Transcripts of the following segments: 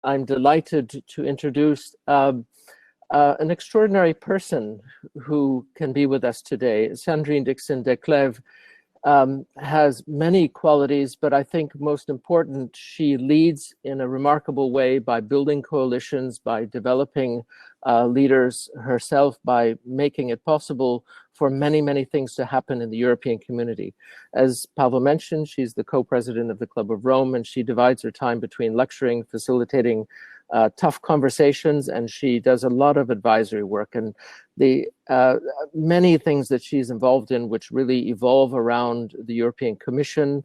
I'm delighted to introduce an extraordinary person who can be with us today. Sandrine Dixon de Clèves has many qualities, but I think most important, she leads in a remarkable way by building coalitions, by developing leaders herself, by making it possible for many, many things to happen in the European community. As Pavel mentioned, she's the co-president of the Club of Rome, and she divides her time between lecturing, facilitating tough conversations, and she does a lot of advisory work. And the many things that she's involved in, which really evolve around the European Commission,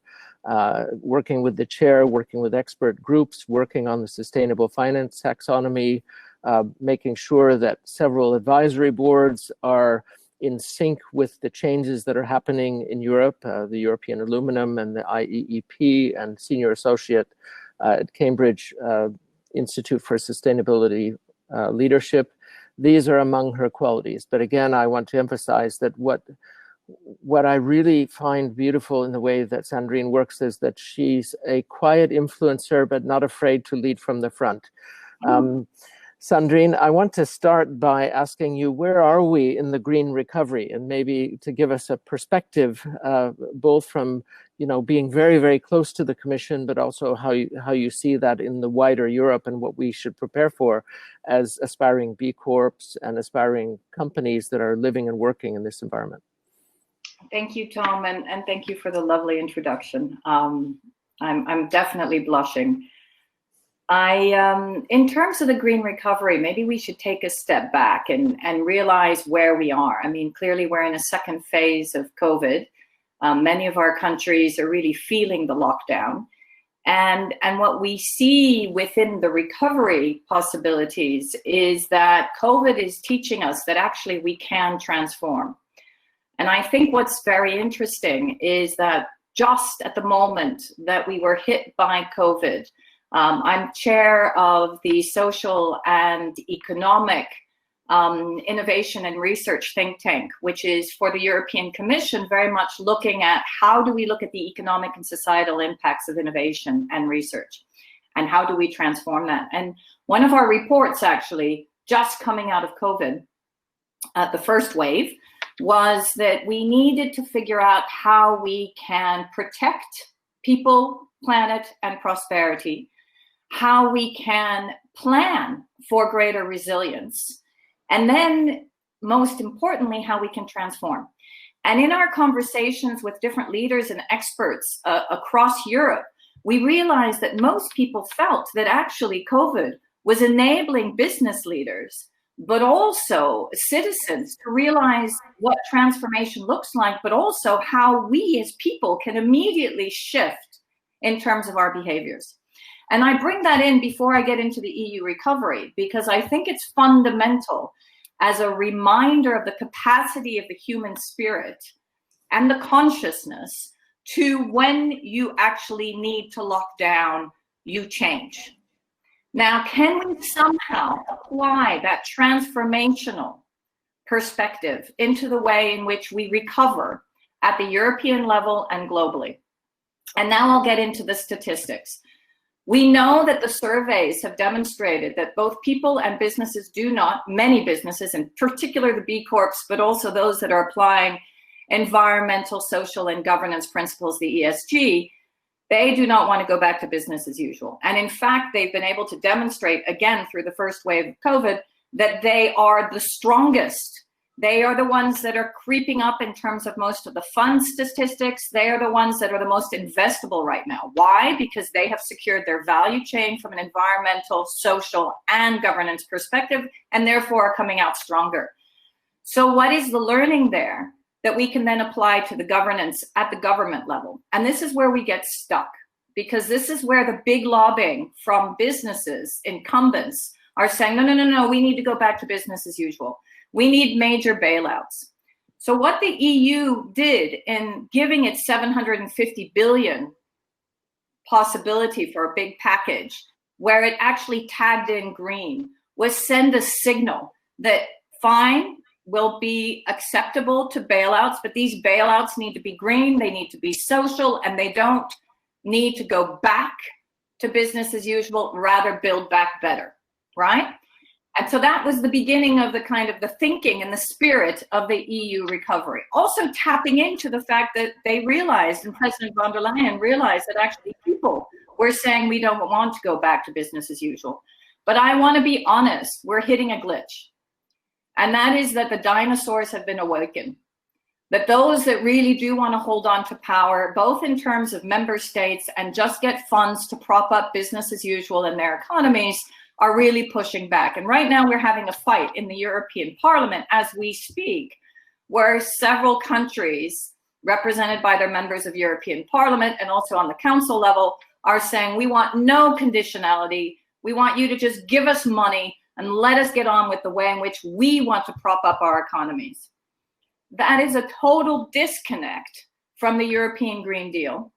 working with the chair, working with expert groups, working on the sustainable finance taxonomy, making sure that several advisory boards are in sync with the changes that are happening in Europe, the European Aluminum and the IEEP, and senior associate at Cambridge Institute for Sustainability Leadership. These are among her qualities. But again, I want to emphasize that what I really find beautiful in the way that Sandrine works is that she's a quiet influencer, but not afraid to lead from the front. Sandrine, I want to start by asking you, where are we in the green recovery? And maybe to give us a perspective, both from being very, very close to the Commission, but also how you see that in the wider Europe and what we should prepare for as aspiring B Corps and aspiring companies that are living and working in this environment. Thank you, Tom, and thank you for the lovely introduction. I'm definitely blushing. In terms of the green recovery, maybe we should take a step back and realize where we are. I mean, clearly we're in a second phase of COVID. Many of our countries are really feeling the lockdown. And what we see within the recovery possibilities is that COVID is teaching us that actually we can transform. And I think what's very interesting is that just at the moment that we were hit by COVID, I'm chair of the social and economic innovation and research think tank, which is for the European Commission, very much looking at how do we look at the economic and societal impacts of innovation and research, and how do we transform that. And one of our reports, actually, just coming out of COVID, the first wave, was that we needed to figure out how we can protect people, planet, and prosperity, how we can plan for greater resilience, and then, most importantly, how we can transform. And in our conversations with different leaders and experts across Europe, we realized that most people felt that actually COVID was enabling business leaders, but also citizens, to realize what transformation looks like, but also how we as people can immediately shift in terms of our behaviors. And I bring that in before I get into the EU recovery, because I think it's fundamental as a reminder of the capacity of the human spirit and the consciousness to, when you actually need to lock down, you change. Now, can we somehow apply that transformational perspective into the way in which we recover at the European level and globally? And now I'll get into the statistics. We know that the surveys have demonstrated that both people and businesses do not, many businesses, in particular the B Corps, but also those that are applying environmental, social, and governance principles, the ESG, they do not want to go back to business as usual. And in fact, they've been able to demonstrate, again, through the first wave of COVID, that they are the strongest. They are the ones that are creeping up in terms of most of the fund statistics. They are the ones that are the most investable right now. Why? Because they have secured their value chain from an environmental, social, and governance perspective, and therefore are coming out stronger. So what is the learning there that we can then apply to the governance at the government level? And this is where we get stuck, because this is where the big lobbying from businesses, incumbents, are saying, no, we need to go back to business as usual. We need major bailouts. So what the EU did in giving it 750 billion possibility for a big package, where it actually tagged in green, was send a signal that fine, will be acceptable to bailouts, but these bailouts need to be green, they need to be social, and they don't need to go back to business as usual, rather build back better, right? And so that was the beginning of the kind of the thinking and the spirit of the EU recovery. Also tapping into the fact that they realized, and President von der Leyen realized, that actually people were saying we don't want to go back to business as usual. But I want to be honest, we're hitting a glitch. And that is that the dinosaurs have been awakened. That those that really do want to hold on to power, both in terms of member states and just get funds to prop up business as usual in their economies, are really pushing back. And right now we're having a fight in the European Parliament as we speak, where several countries represented by their members of European Parliament and also on the council level are saying, we want no conditionality. We want you to just give us money and let us get on with the way in which we want to prop up our economies. That is a total disconnect from the European Green Deal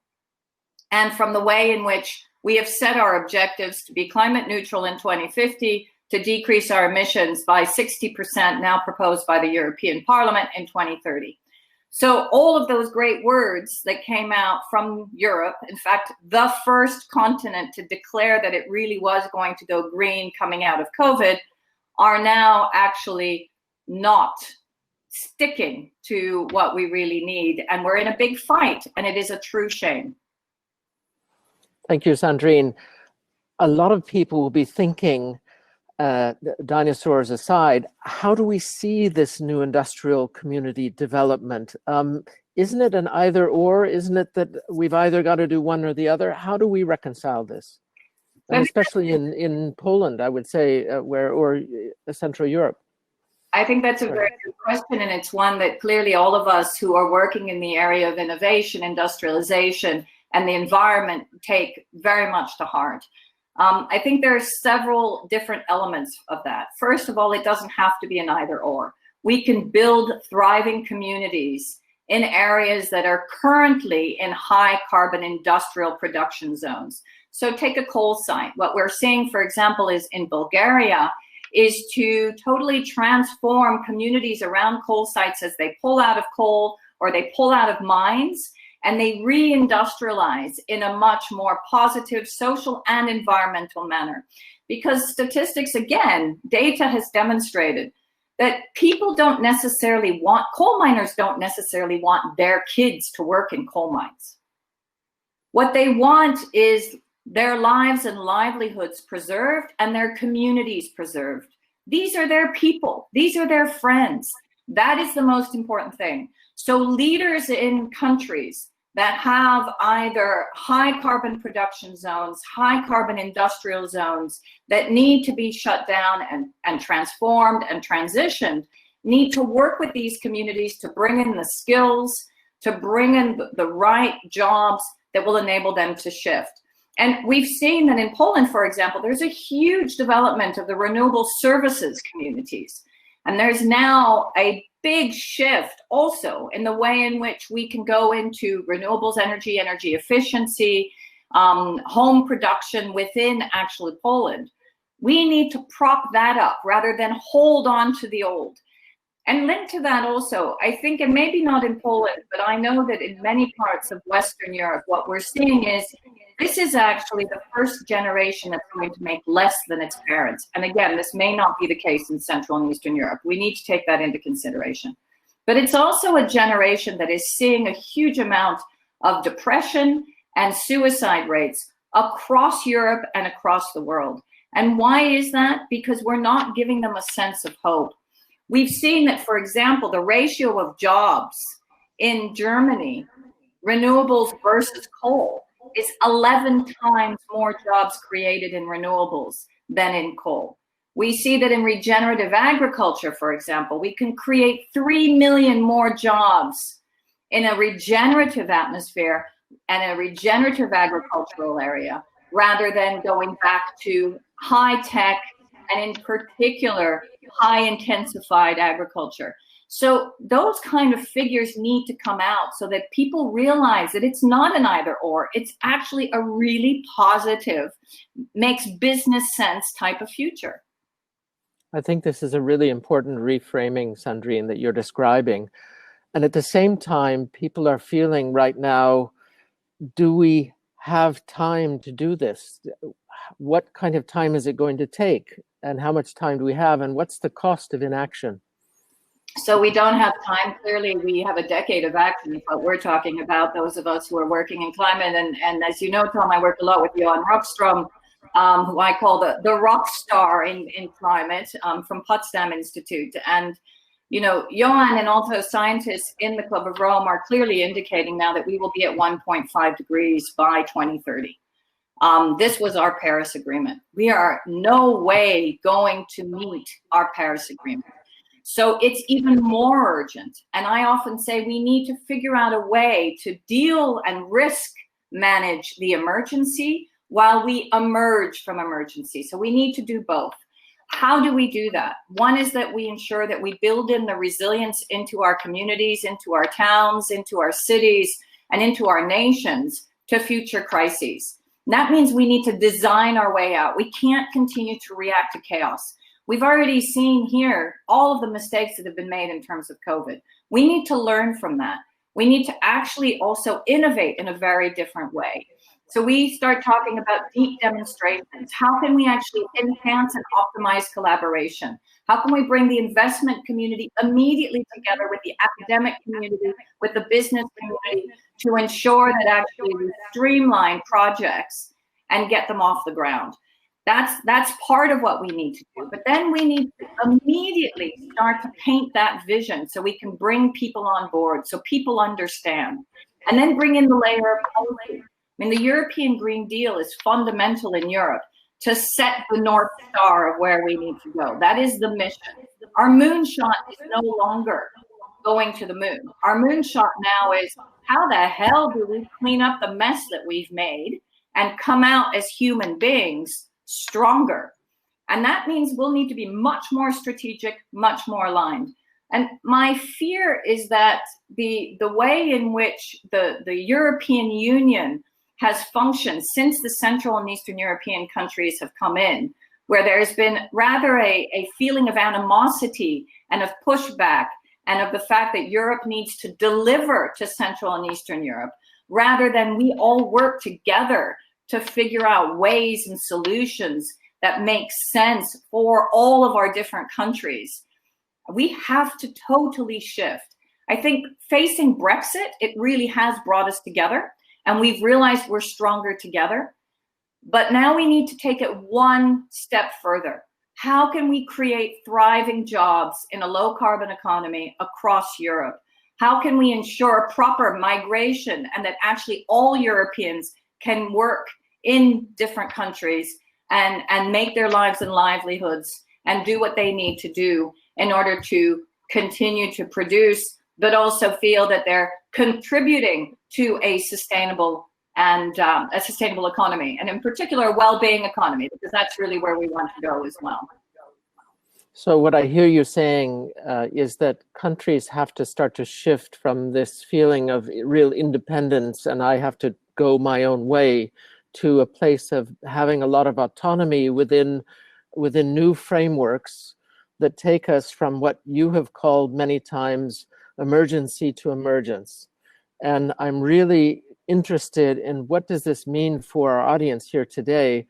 and from the way in which we have set our objectives to be climate neutral in 2050, to decrease our emissions by 60% now proposed by the European Parliament in 2030. So all of those great words that came out from Europe, in fact, the first continent to declare that it really was going to go green coming out of COVID, are now actually not sticking to what we really need. And we're in a big fight, and it is a true shame. Thank you, Sandrine. A lot of people will be thinking, dinosaurs aside, how do we see this new industrial community development? Isn't it an either or? Isn't it that we've either got to do one or the other? How do we reconcile this? And especially in Poland, I would say, or Central Europe. I think that's a very good question, and it's one that clearly all of us who are working in the area of innovation, industrialization, and the environment take very much to heart. I think there are several different elements of that. First of all, it doesn't have to be an either or. We can build thriving communities in areas that are currently in high carbon industrial production zones. So take a coal site. What we're seeing, for example, is in Bulgaria, is to totally transform communities around coal sites as they pull out of coal or they pull out of mines, and they re-industrialize in a much more positive social and environmental manner. Because statistics, again, data has demonstrated that people don't necessarily want, coal miners don't necessarily want their kids to work in coal mines. What they want is their lives and livelihoods preserved and their communities preserved. These are their people. These are their friends. That is the most important thing. So leaders in countries that have either high carbon production zones, high carbon industrial zones that need to be shut down and transformed and transitioned, need to work with these communities to bring in the skills, to bring in the right jobs that will enable them to shift. And we've seen that in Poland, for example, there's a huge development of the renewable services communities. And there's now a big shift also in the way in which we can go into renewables, energy efficiency, home production within actually Poland. We need to prop that up rather than hold on to the old. And linked to that also, I think, and maybe not in Poland, but I know that in many parts of Western Europe, what we're seeing is this is actually the first generation that's going to make less than its parents. And again, this may not be the case in Central and Eastern Europe. We need to take that into consideration. But it's also a generation that is seeing a huge amount of depression and suicide rates across Europe and across the world. And why is that? Because we're not giving them a sense of hope. We've seen that, for example, the ratio of jobs in Germany, renewables versus coal, is 11 times more jobs created in renewables than in coal. We see that in regenerative agriculture, for example, we can create 3 million more jobs in a regenerative atmosphere and a regenerative agricultural area, rather than going back to high tech and in particular, high intensified agriculture. So those kind of figures need to come out so that people realize that it's not an either or, it's actually a really positive, makes business sense type of future. I think this is a really important reframing, Sandrine, that you're describing. And at the same time, people are feeling right now, do we have time to do this? What kind of time is it going to take? And how much time do we have? And what's the cost of inaction? So we don't have time. Clearly, we have a decade of action is what we're talking about, those of us who are working in climate. And as you know, Tom, I work a lot with Johan Rockström, who I call the rock star in climate, from Potsdam Institute. And, you know, Johan and also scientists in the Club of Rome are clearly indicating now that we will be at 1.5 degrees by 2030. This was our Paris Agreement. We are no way going to meet our Paris Agreement. So it's even more urgent. And I often say we need to figure out a way to deal and risk manage the emergency while we emerge from emergency. So we need to do both. How do we do that? One is that we ensure that we build in the resilience into our communities, into our towns, into our cities, and into our nations to future crises. And that means we need to design our way out. We can't continue to react to chaos. We've already seen here all of the mistakes that have been made in terms of COVID. We need to learn from that. We need to actually also innovate in a very different way. So we start talking about deep demonstrations. How can we actually enhance and optimize collaboration? How can we bring the investment community immediately together with the academic community, with the business community, to ensure that actually we streamline projects and get them off the ground? That's part of what we need to do. But then we need to immediately start to paint that vision so we can bring people on board, so people understand. And then bring in the layer of policy. I mean, the European Green Deal is fundamental in Europe to set the North Star of where we need to go. That is the mission. Our moonshot is no longer going to the moon. Our moonshot now is, how the hell do we clean up the mess that we've made and come out as human beings stronger? And that means we'll need to be much more strategic, much more aligned. And my fear is that the way in which the European Union has functioned since the Central and Eastern European countries have come in, where there's been rather a feeling of animosity and of pushback and of the fact that Europe needs to deliver to Central and Eastern Europe, rather than we all work together to figure out ways and solutions that make sense for all of our different countries. We have to totally shift. I think facing Brexit, it really has brought us together, and we've realized we're stronger together. But now we need to take it one step further. How can we create thriving jobs in a low carbon economy across Europe? How can we ensure proper migration and that actually all Europeans can work in different countries and make their lives and livelihoods and do what they need to do in order to continue to produce, but also feel that they're contributing to a sustainable economy, and in particular, a well-being economy, because that's really where we want to go as well. So what I hear you saying is that countries have to start to shift from this feeling of real independence and I have to go my own way, to a place of having a lot of autonomy within new frameworks that take us from what you have called many times emergency to emergence. And I'm really interested in what does this mean for our audience here today,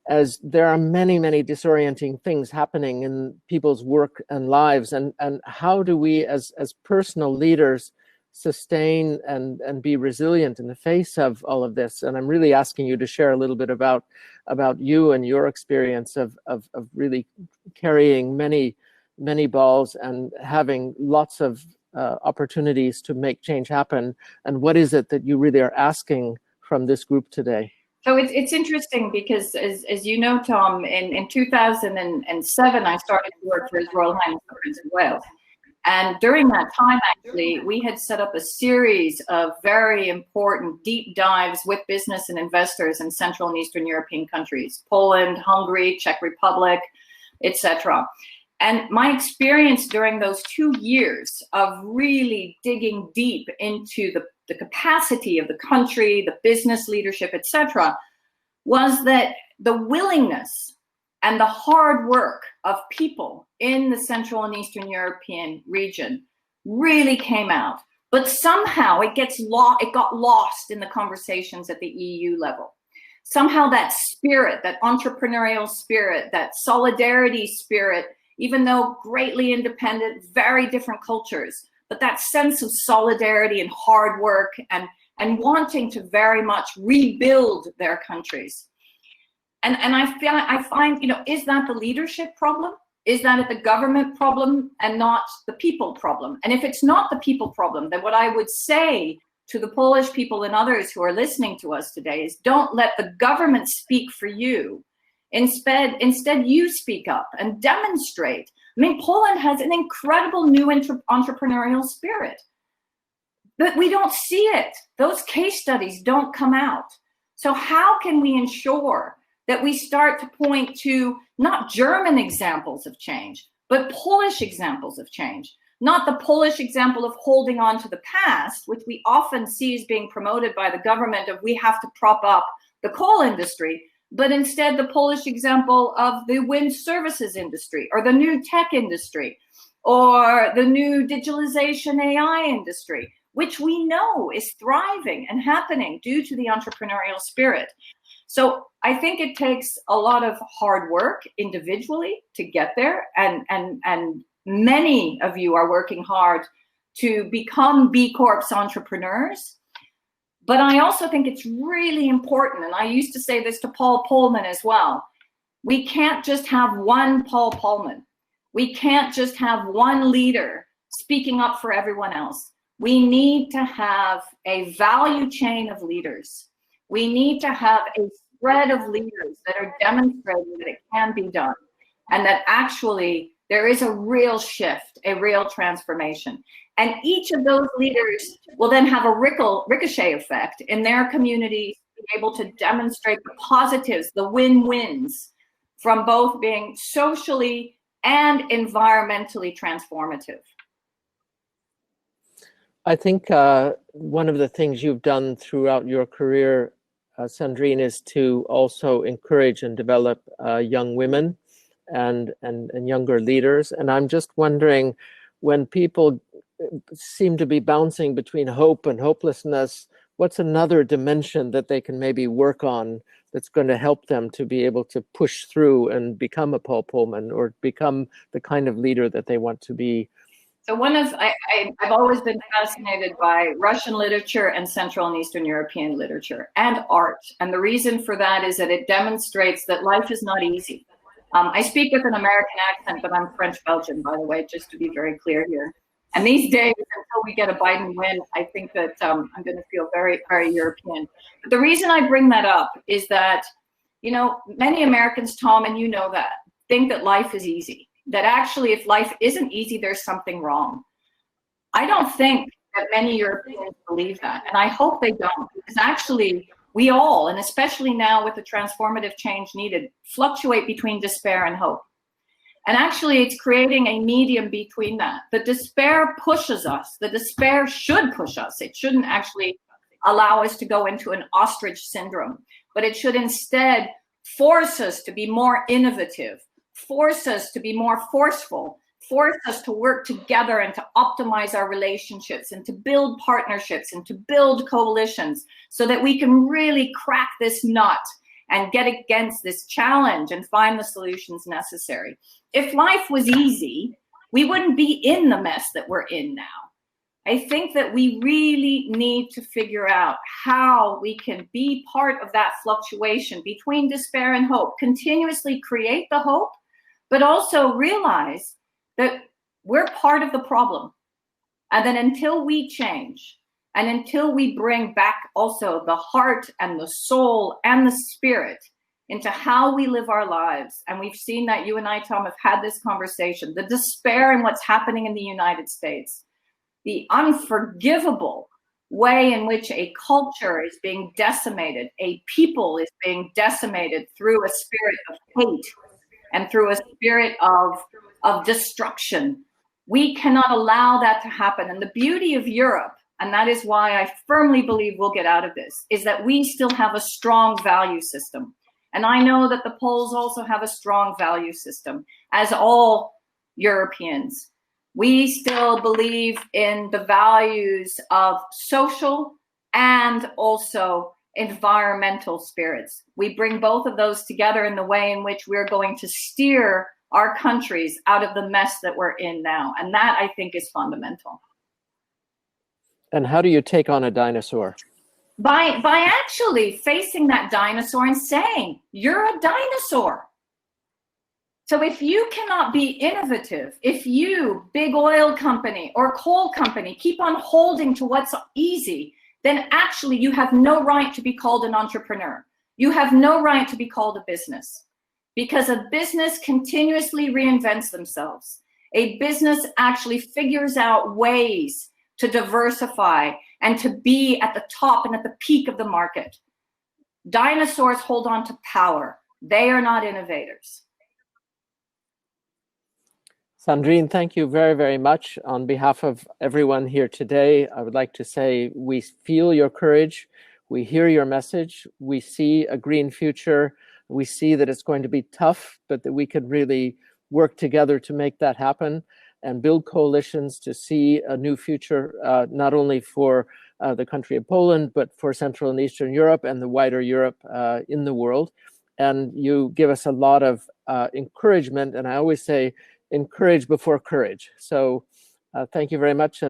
as there are many, many disorienting things happening in people's work and lives, and how do we as personal leaders sustain and be resilient in the face of all of this? And I'm really asking you to share a little bit about you and your experience of really carrying many balls and having lots of opportunities to make change happen. And what is it that you really are asking from this group today? So it's interesting because, as you know, Tom, in 2007, I started to work for His Royal Highness the Prince of Wales. And during that time, actually, we had set up a series of very important deep dives with business and investors in Central and Eastern European countries, Poland, Hungary, Czech Republic, etc. And my experience during those 2 years of really digging deep into the capacity of the country, the business leadership, etc., was that the willingness and the hard work of people in the Central and Eastern European region really came out. but somehow it got lost in the conversations at the EU level. Somehow that spirit, that entrepreneurial spirit, that solidarity spirit, even though greatly independent, very different cultures, but that sense of solidarity and hard work and wanting to very much rebuild their countries. And I find, is that the leadership problem? Is that the government problem and not the people problem? And if it's not the people problem, then what I would say to the Polish people and others who are listening to us today is, don't let the government speak for you. Instead, you speak up and demonstrate. I mean, Poland has an incredible new entrepreneurial spirit, but we don't see it. Those case studies don't come out. So how can we ensure that we start to point to not German examples of change, but Polish examples of change? Not the Polish example of holding on to the past, which we often see as being promoted by the government of we have to prop up the coal industry, but instead the Polish example of the wind services industry or the new tech industry or the new digitalization AI industry, which we know is thriving and happening due to the entrepreneurial spirit. So I think it takes a lot of hard work individually to get there, and many of you are working hard to become B Corps entrepreneurs. But I also think it's really important, and I used to say this to Paul Polman as well, we can't just have one Paul Polman. We can't just have one leader speaking up for everyone else. We need to have a value chain of leaders. We need to have a spread of leaders that are demonstrating that it can be done and that actually there is a real shift, a real transformation. And each of those leaders will then have a ricochet effect in their communities, being able to demonstrate the positives, the win-wins from both being socially and environmentally transformative. I think one of the things you've done throughout your career, Sandrine, is to also encourage and develop young women and younger leaders. And I'm just wondering, when people seem to be bouncing between hope and hopelessness, what's another dimension that they can maybe work on that's going to help them to be able to push through and become a Paul Polman or become the kind of leader that they want to be? So I've always been fascinated by Russian literature and Central and Eastern European literature and art. And the reason for that is that it demonstrates that life is not easy. I speak with an American accent, but I'm French-Belgian, by the way, just to be very clear here. And these days, until we get a Biden win, I think that I'm going to feel very, very European. But the reason I bring that up is that, many Americans, Tom, and you know that, think that life is easy. That actually, if life isn't easy, there's something wrong. I don't think that many Europeans believe that. And I hope they don't, because actually we all, and especially now with the transformative change needed, fluctuate between despair and hope. And actually it's creating a medium between that. The despair pushes us. The despair should push us. It shouldn't actually allow us to go into an ostrich syndrome, but it should instead force us to be more innovative, force us to be more forceful, force us to work together and to optimize our relationships and to build partnerships and to build coalitions so that we can really crack this nut and get against this challenge and find the solutions necessary. If life was easy, we wouldn't be in the mess that we're in now. I think that we really need to figure out how we can be part of that fluctuation between despair and hope, continuously create the hope, but also realize that we're part of the problem. And then until we change, and until we bring back also the heart and the soul and the spirit into how we live our lives, and we've seen that, you and I, Tom, have had this conversation, the despair in what's happening in the United States, the unforgivable way in which a culture is being decimated, a people is being decimated through a spirit of hate and through a spirit of destruction. We cannot allow that to happen. And the beauty of Europe, and that is why I firmly believe we'll get out of this, is that we still have a strong value system. And I know that the Poles also have a strong value system, as all Europeans. We still believe in the values of social and also environmental spirits. We bring both of those together in the way in which we're going to steer our countries out of the mess that we're in now. And that, I think, is fundamental. And how do you take on a dinosaur? By actually facing that dinosaur and saying, you're a dinosaur. So if you cannot be innovative, if you, big oil company or coal company, keep on holding to what's easy, then actually you have no right to be called an entrepreneur. You have no right to be called a business, because a business continuously reinvents themselves. A business actually figures out ways to diversify and to be at the top and at the peak of the market. Dinosaurs hold on to power. They are not innovators. Sandrine, thank you very, very much. On behalf of everyone here today, I would like to say we feel your courage. We hear your message. We see a green future. We see that it's going to be tough, but that we can really work together to make that happen and build coalitions to see a new future, not only for the country of Poland, but for Central and Eastern Europe and the wider Europe in the world. And you give us a lot of encouragement. And I always say, encourage before courage. So thank you very much.